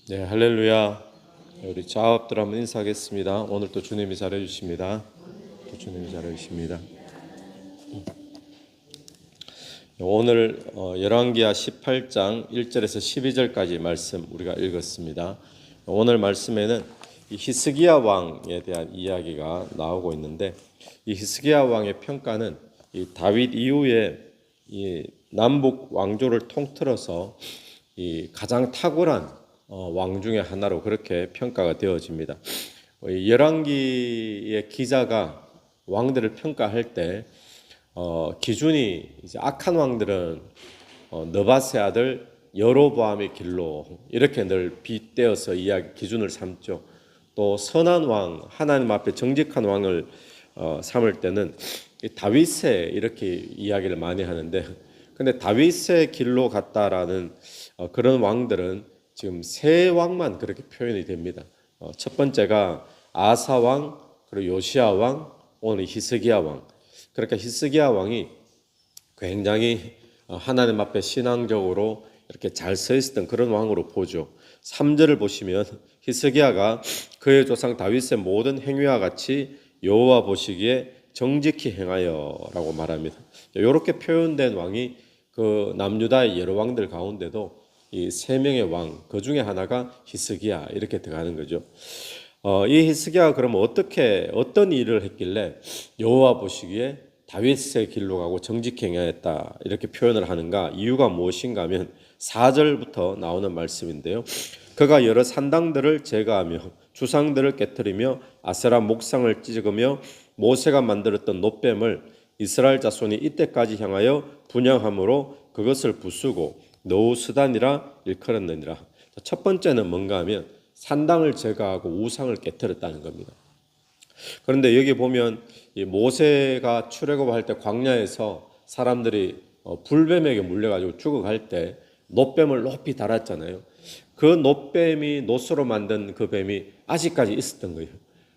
네, 할렐루야. 우리 자업들 한번 인사하겠습니다. 오늘 또 주님이 잘해주십니다. 또 주님이 잘해주십니다. 오늘 열왕기하 18장 1절에서 12절까지 말씀 우리가 읽었습니다. 오늘 말씀에는 이 히스기야 왕에 대한 이야기가 나오고 있는데, 이 히스기야 왕의 평가는 이 다윗 이후에 이 남북 왕조를 통틀어서 이 가장 탁월한 왕 중에 하나로 그렇게 평가가 되어집니다. 열왕기의 기자가 왕들을 평가할 때 기준이 이제 악한 왕들은 느밧의 아들 여로보암의 길로 이렇게 늘 빗대어서 이야기 기준을 삼죠. 또 선한 왕, 하나님 앞에 정직한 왕을 삼을 때는 다윗의 이렇게 이야기를 많이 하는데, 근데 다윗의 길로 갔다라는 그런 왕들은 지금 세 왕만 그렇게 표현이 됩니다. 첫 번째가 아사 왕, 그리고 요시야 왕, 오늘 히스기야 왕. 그러니까 히스기야 왕이 굉장히 하나님 앞에 신앙적으로 이렇게 잘 서 있었던 그런 왕으로 보죠. 3절을 보시면 히스기야가 그의 조상 다윗의 모든 행위와 같이 여호와 보시기에 정직히 행하여라고 말합니다. 이렇게 표현된 왕이 그 남유다의 여러 왕들 가운데도 이 세 명의 왕, 그 중에 하나가 히스기야 이렇게 들어가는 거죠. 이 히스기야가 그러면 어떤 일을 했길래 여호와 보시기에 다윗의 길로 가고 정직히 행하였다 이렇게 표현을 하는가? 이유가 무엇인가 하면 4절부터 나오는 말씀인데요. 그가 여러 산당들을 제거하며 주상들을 깨뜨리며 아세라 목상을 찢으며 모세가 만들었던 놋뱀을 이스라엘 자손이 이때까지 향하여 분향함으로 그것을 부수고 노우스단이라 일컬었느니라. 첫 번째는 뭔가 하면 산당을 제거하고 우상을 깨뜨렸다는 겁니다. 그런데 여기 보면 이 모세가 출애굽할 때 광야에서 사람들이 불뱀에게 물려가지고 죽어갈 때 놋뱀을 높이 달았잖아요. 그 놋뱀이 놋으로 만든 그 뱀이 아직까지 있었던 거예요.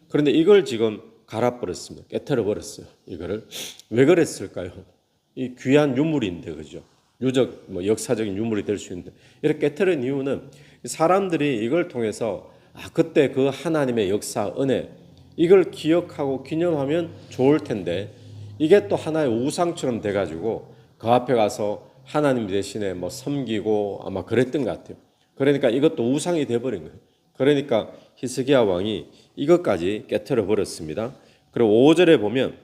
그런데 이걸 지금 갈아버렸습니다. 깨트려 버렸어요. 이거를 왜 그랬을까요? 이 귀한 유물인데, 그죠? 역사적인 유물이 될 수 있는데 이렇게 깨트린 이유는 사람들이 이걸 통해서 그때 그 하나님의 역사, 은혜 이걸 기억하고 기념하면 좋을 텐데 이게 또 하나의 우상처럼 돼가지고 그 앞에 가서 하나님 대신에 섬기고 아마 그랬던 것 같아요. 그러니까 이것도 우상이 돼버린 거예요. 그러니까 히스기야 왕이 이것까지 깨트려 버렸습니다. 그리고 5절에 보면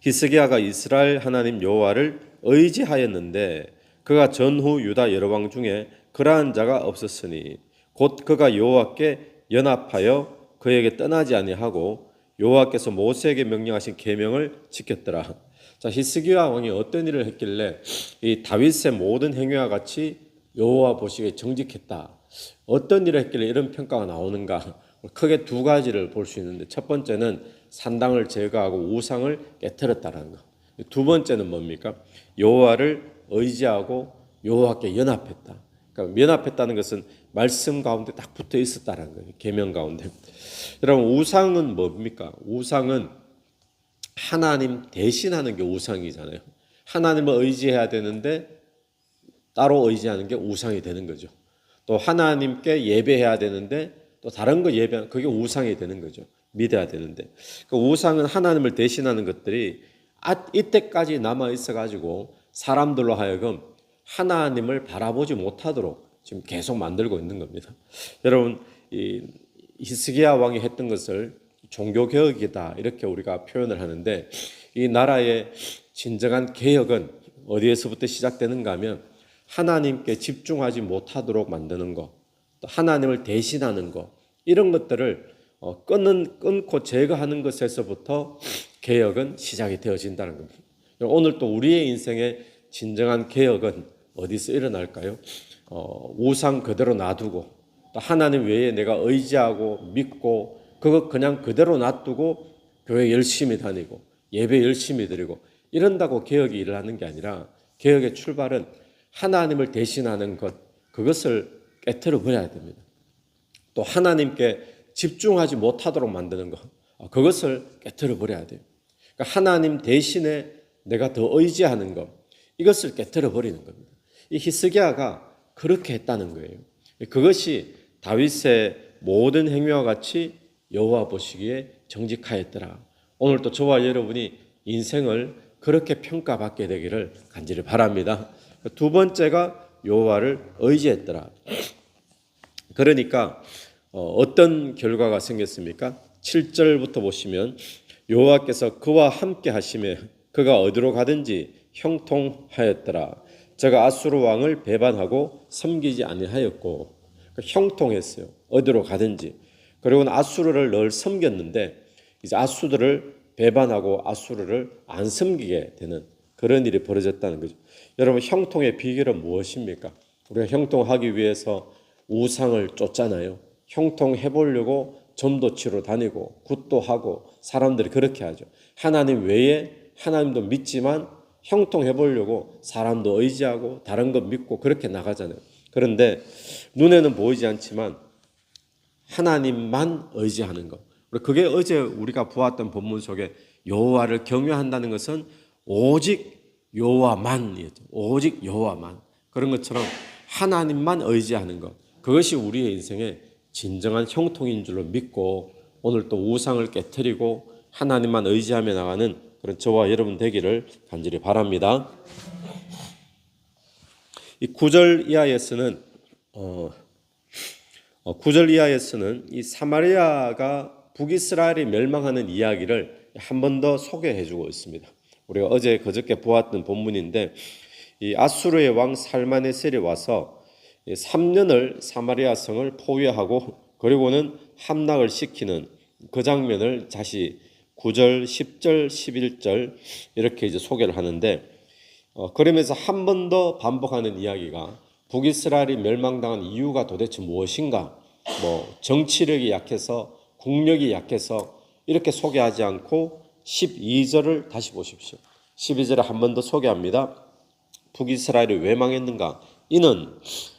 히스기야가 이스라엘 하나님 여호와를 의지하였는데 그가 전후 유다 여러 왕 중에 그러한 자가 없었으니 곧 그가 여호와께 연합하여 그에게 떠나지 아니하고 여호와께서 모세에게 명령하신 계명을 지켰더라. 자, 히스기야 왕이 어떤 일을 했길래 이 다윗의 모든 행위와 같이 여호와 보시기에 정직했다. 어떤 일을 했길래 이런 평가가 나오는가? 크게 두 가지를 볼 수 있는데, 첫 번째는 산당을 제거하고 우상을 깨뜨렸다는 것. 두 번째는 뭡니까? 여호와를 의지하고 여호와께 연합했다. 그러니까 연합했다는 것은 말씀 가운데 딱 붙어 있었다는 거예요. 계명 가운데. 여러분, 우상은 뭡니까? 우상은 하나님 대신하는 게 우상이잖아요. 하나님을 의지해야 되는데 따로 의지하는 게 우상이 되는 거죠. 또 하나님께 예배해야 되는데 또 다른 거 예배하는 그게 우상이 되는 거죠. 믿어야 되는데. 그 우상은 하나님을 대신하는 것들이 이때까지 남아 있어가지고 사람들로 하여금 하나님을 바라보지 못하도록 지금 계속 만들고 있는 겁니다. 여러분, 이 히스기야 왕이 했던 것을 종교개혁이다 이렇게 우리가 표현을 하는데, 이 나라의 진정한 개혁은 어디에서부터 시작되는가 하면 하나님께 집중하지 못하도록 만드는 것, 또 하나님을 대신하는 것, 이런 것들을 끊고 제거하는 것에서부터 개혁은 시작이 되어진다는 겁니다. 오늘 또 우리의 인생의 진정한 개혁은 어디서 일어날까요? 우상 그대로 놔두고 또 하나님 외에 내가 의지하고 믿고 그거 그냥 그대로 놔두고 교회 열심히 다니고 예배 열심히 드리고 이런다고 개혁이 일어나는 게 아니라, 개혁의 출발은 하나님을 대신하는 것, 그것을 깨트려 버려야 됩니다. 또 하나님께 집중하지 못하도록 만드는 것, 그것을 깨트려 버려야 돼요. 그러니까 하나님 대신에 내가 더 의지하는 것, 이것을 깨트려 버리는 겁니다. 이 히스기야가 그렇게 했다는 거예요. 그것이 다윗의 모든 행위와 같이 여호와 보시기에 정직하였더라. 오늘 또 저와 여러분이 인생을 그렇게 평가받게 되기를 간절히 바랍니다. 두 번째가 여호와를 의지했더라. 그러니까 어떤 결과가 생겼습니까? 7절부터 보시면 여호와께서 그와 함께 하시며 그가 어디로 가든지 형통하였더라. 제가 아수르 왕을 배반하고 섬기지 아니하였고, 형통했어요. 어디로 가든지. 그리고 아수르를 늘 섬겼는데 이제 아수르를 배반하고 아수르를 안 섬기게 되는 그런 일이 벌어졌다는 거죠. 여러분, 형통의 비결은 무엇입니까? 우리가 형통하기 위해서 우상을 쫓잖아요. 형통해 보려고 점도 치러 다니고 굿도 하고 사람들이 그렇게 하죠. 하나님 외에 하나님도 믿지만 형통해 보려고 사람도 의지하고 다른 것 믿고 그렇게 나가잖아요. 그런데 눈에는 보이지 않지만 하나님만 의지하는 것. 그게 어제 우리가 보았던 본문 속에 여호와를 경외한다는 것은 오직 여호와만이었죠. 오직 여호와만. 그런 것처럼 하나님만 의지하는 것. 그것이 우리의 인생의 진정한 형통인 줄로 믿고 오늘 또 우상을 깨트리고 하나님만 의지하며 나가는 그런 저와 여러분 되기를 간절히 바랍니다. 이 9절 이하에서는 9절 이하에서는 이 사마리아가 북이스라엘이 멸망하는 이야기를 한 번 더 소개해 주고 있습니다. 우리가 어제 그저께 보았던 본문인데 이 아수르의 왕 살마네셀이 와서 3년을 사마리아 성을 포위하고 그리고는 함락을 시키는 그 장면을 다시 9절, 10절, 11절 이렇게 이제 소개를 하는데 그러면서 한 번 더 반복하는 이야기가 북이스라엘이 멸망당한 이유가 도대체 무엇인가? 정치력이 약해서 국력이 약해서 이렇게 소개하지 않고 12절을 다시 보십시오. 12절을 한 번 더 소개합니다. 북이스라엘이 왜 망했는가? 이는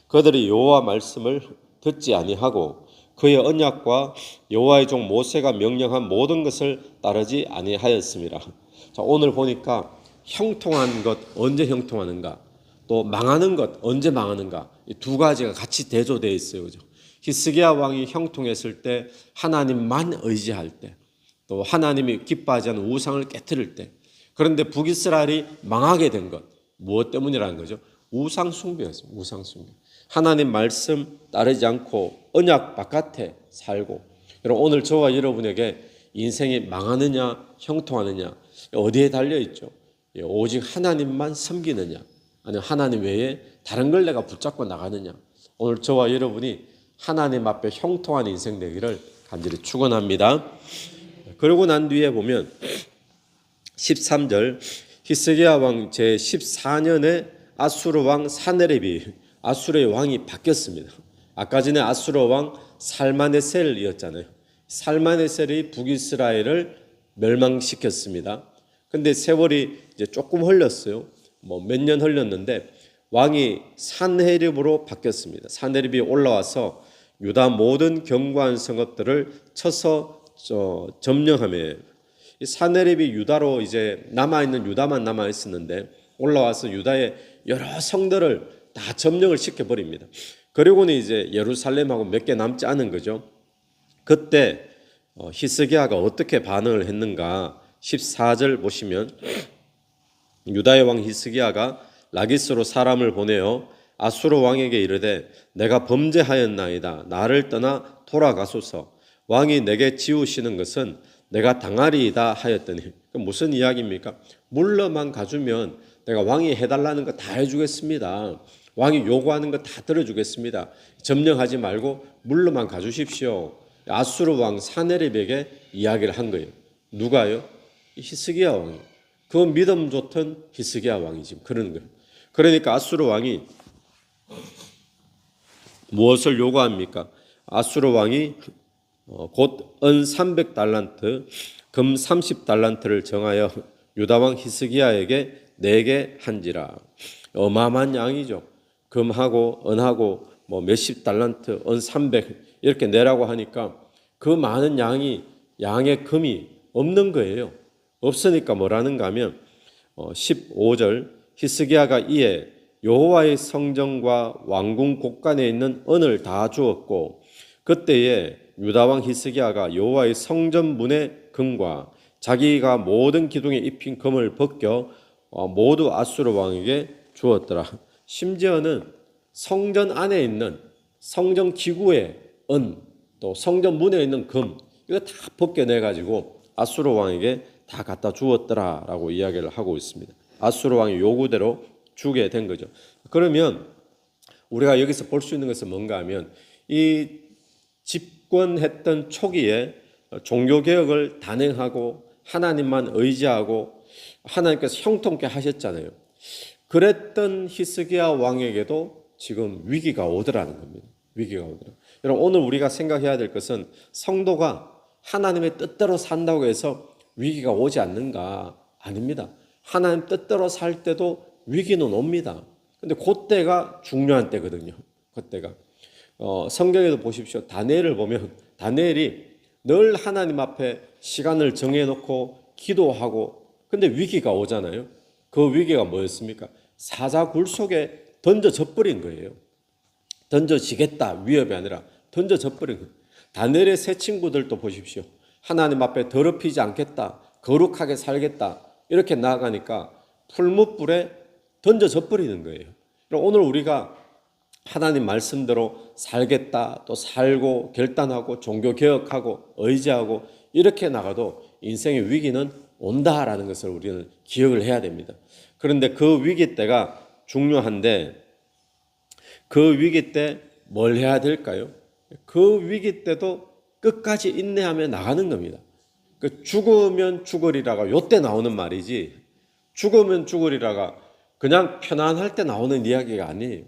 그들이 여호와 말씀을 듣지 아니하고 그의 언약과 여호와의 종 모세가 명령한 모든 것을 따르지 아니하였습니다. 자, 오늘 보니까 형통한 것 언제 형통하는가? 또 망하는 것 언제 망하는가? 이 두 가지가 같이 대조되어 있어요. 그죠? 히스기야 왕이 형통했을 때 하나님만 의지할 때, 또 하나님이 기뻐하지 않는 우상을 깨트릴 때. 그런데 북이스라엘이 망하게 된 것 무엇 때문이라는 거죠? 우상 숭배였습니다. 우상 숭배. 하나님 말씀 따르지 않고 언약 바깥에 살고. 여러분, 오늘 저와 여러분에게 인생이 망하느냐 형통하느냐 어디에 달려 있죠? 오직 하나님만 섬기느냐 아니면 하나님 외에 다른 걸 내가 붙잡고 나가느냐. 오늘 저와 여러분이 하나님 앞에 형통한 인생 되기를 간절히 축원합니다. 그러고 난 뒤에 보면 13절 히스기야 왕 제14년에 아수르 왕 사네립이 아수르의 왕이 바뀌었습니다. 아까 전에 아수르 왕 살마네셀이었잖아요. 살마네셀이 북이스라엘을 멸망시켰습니다. 근데 세월이 이제 조금 흘렀어요. 몇 년 흘렀는데 왕이 산헤립으로 바뀌었습니다. 산헤립이 올라와서 유다 모든 견고한 성읍들을 쳐서 점령하며 이 산헤립이 유다로 이제 남아있는 유다만 남아있었는데 올라와서 유다의 여러 성들을 다 점령을 시켜버립니다. 그리고는 이제 예루살렘하고 몇 개 남지 않은 거죠. 그때 히스기야가 어떻게 반응을 했는가 14절 보시면 유다의 왕 히스기야가 라기스로 사람을 보내어 아수르 왕에게 이르되 내가 범죄하였나이다. 나를 떠나 돌아가소서. 왕이 내게 지우시는 것은 내가 당하리이다 하였더니 무슨 이야기입니까? 물러만 가주면 내가 왕이 해달라는 거 다 해주겠습니다. 왕이 요구하는 거 다 들어주겠습니다. 점령하지 말고 물러만 가주십시오. 아수르 왕 사네립에게 이야기를 한 거예요. 누가요? 히스기야 왕이. 그 믿음 좋던 히스기야 왕이 지금 그러는 거예요. 그러니까 아수르 왕이 무엇을 요구합니까? 아수르 왕이 곧 은 300달란트, 금 30달란트를 정하여 유다 왕 히스기야에게 내게 한지라. 어마어마한 양이죠. 금하고 은하고 몇십 달란트, 은 300 이렇게 내라고 하니까 그 많은 양의 금이 없는 거예요. 없으니까 뭐라는가 하면 15절 히스기야가 이에 여호와의 성전과 왕궁 곳간에 있는 은을 다 주었고 그때에 유다 왕 히스기야가 여호와의 성전 문의 금과 자기가 모든 기둥에 입힌 금을 벗겨 모두 아수르 왕에게 주었더라. 심지어는 성전 안에 있는 성전 기구의 은, 또 성전 문에 있는 금, 이거 다 벗겨내 가지고 아수르 왕에게 다 갖다 주었더라라고 이야기를 하고 있습니다. 아수르 왕의 요구대로 주게 된 거죠. 그러면 우리가 여기서 볼 수 있는 것은 뭔가 하면 이 집권했던 초기에 종교개혁을 단행하고 하나님만 의지하고 하나님께서 형통케 하셨잖아요. 그랬던 히스기야 왕에게도 지금 위기가 오더라는 겁니다. 위기가 오더라. 여러분, 오늘 우리가 생각해야 될 것은 성도가 하나님의 뜻대로 산다고 해서 위기가 오지 않는가? 아닙니다. 하나님 뜻대로 살 때도 위기는 옵니다. 근데 그때가 중요한 때거든요. 그때가. 성경에도 보십시오. 다니엘을 보면 다니엘이 늘 하나님 앞에 시간을 정해놓고 기도하고, 근데 위기가 오잖아요. 그 위기가 뭐였습니까? 사자 굴 속에 던져져 버린 거예요. 던져지겠다 위협이 아니라 던져져 버린 거예요. 다니엘의 세 친구들도 보십시오. 하나님 앞에 더럽히지 않겠다, 거룩하게 살겠다 이렇게 나아가니까 풀무불에 던져져 버리는 거예요. 오늘 우리가 하나님 말씀대로 살겠다, 또 살고 결단하고 종교개혁하고 의지하고 이렇게 나가도 인생의 위기는 온다라는 것을 우리는 기억을 해야 됩니다. 그런데 그 위기 때가 중요한데 그 위기 때 뭘 해야 될까요? 그 위기 때도 끝까지 인내하며 나가는 겁니다. 죽으면 죽으리라가 요때 나오는 말이지, 죽으면 죽으리라가 그냥 편안할 때 나오는 이야기가 아니에요.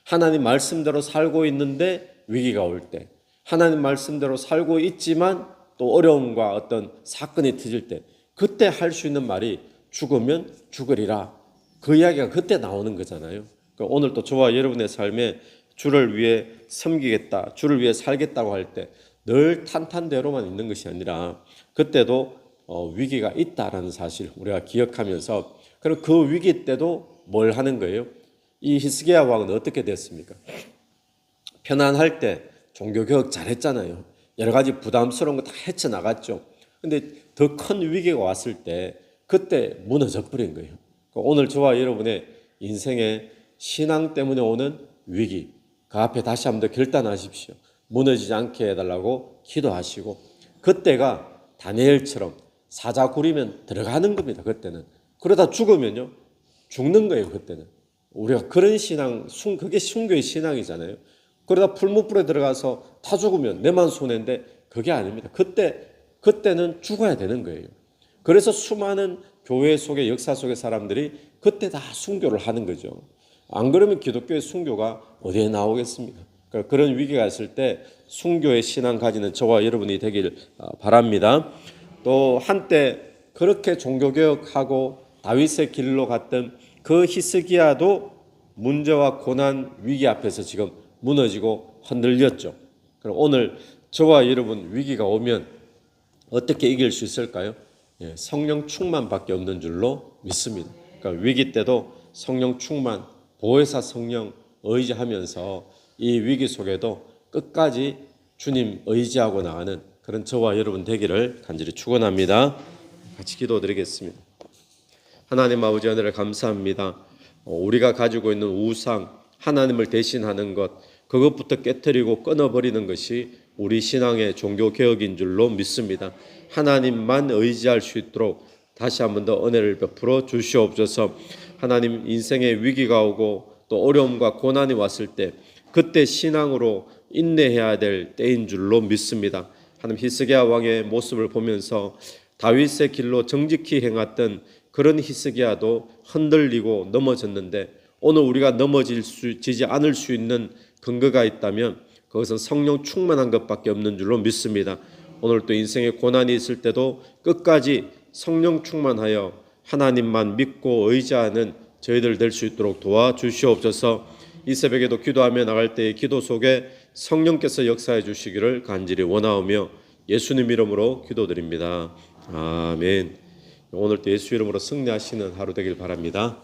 하나님 말씀대로 살고 있는데 위기가 올 때, 하나님 말씀대로 살고 있지만 또 어려움과 어떤 사건이 터질 때, 그때 할 수 있는 말이 죽으면 죽으리라. 그 이야기가 그때 나오는 거잖아요. 오늘 또 저와 여러분의 삶에 주를 위해 섬기겠다, 주를 위해 살겠다고 할 때 늘 탄탄대로만 있는 것이 아니라 그때도 위기가 있다라는 사실 우리가 기억하면서, 그럼 그 위기 때도 뭘 하는 거예요? 이 히스기야 왕은 어떻게 됐습니까? 편안할 때 종교개혁 잘했잖아요. 여러 가지 부담스러운 거 다 헤쳐나갔죠. 근데 더 큰 위기가 왔을 때 그때 무너져 버린 거예요. 오늘 저와 여러분의 인생의 신앙 때문에 오는 위기, 그 앞에 다시 한번 더 결단하십시오. 무너지지 않게 해달라고 기도하시고, 그때가 다니엘처럼 사자 굴이면 들어가는 겁니다. 그때는. 그러다 죽으면요, 죽는 거예요. 그때는. 우리가 그런 신앙, 그게 순교의 신앙이잖아요. 그러다 풀무불에 들어가서 다 죽으면 내만 손해인데 그게 아닙니다. 그때는 죽어야 되는 거예요. 그래서 수많은 교회 속의 역사 속의 사람들이 그때 다 순교를 하는 거죠. 안 그러면 기독교의 순교가 어디에 나오겠습니까? 그런 위기가 있을 때 순교의 신앙 가지는 저와 여러분이 되길 바랍니다. 또 한때 그렇게 종교개혁하고 다윗의 길로 갔던 그 히스기야도 문제와 고난, 위기 앞에서 지금 무너지고 흔들렸죠. 그럼 오늘 저와 여러분 위기가 오면 어떻게 이길 수 있을까요? 성령 충만밖에 없는 줄로 믿습니다. 그러니까 위기 때도 성령 충만, 보혜사 성령 의지하면서 이 위기 속에도 끝까지 주님 의지하고 나가는 그런 저와 여러분 되기를 간절히 축원합니다. 같이 기도드리겠습니다. 하나님 아버지, 하늘을 감사합니다. 우리가 가지고 있는 우상, 하나님을 대신하는 것, 그것부터 깨트리고 끊어버리는 것이 우리 신앙의 종교개혁인 줄로 믿습니다. 하나님만 의지할 수 있도록 다시 한 번 더 은혜를 베풀어 주시옵소서. 하나님, 인생의 위기가 오고 또 어려움과 고난이 왔을 때 그때 신앙으로 인내해야 될 때인 줄로 믿습니다. 하나님, 히스기야 왕의 모습을 보면서 다윗의 길로 정직히 행했던 그런 히스기야도 흔들리고 넘어졌는데, 오늘 우리가 넘어지지 않을 수 있는 근거가 있다면 그것은 성령 충만한 것밖에 없는 줄로 믿습니다. 오늘 또 인생에 고난이 있을 때도 끝까지 성령 충만하여 하나님만 믿고 의지하는 저희들 될 수 있도록 도와주시옵소서. 이 새벽에도 기도하며 나갈 때의 기도 속에 성령께서 역사해 주시기를 간절히 원하오며 예수님 이름으로 기도드립니다. 아멘. 오늘도 예수 이름으로 승리하시는 하루 되길 바랍니다.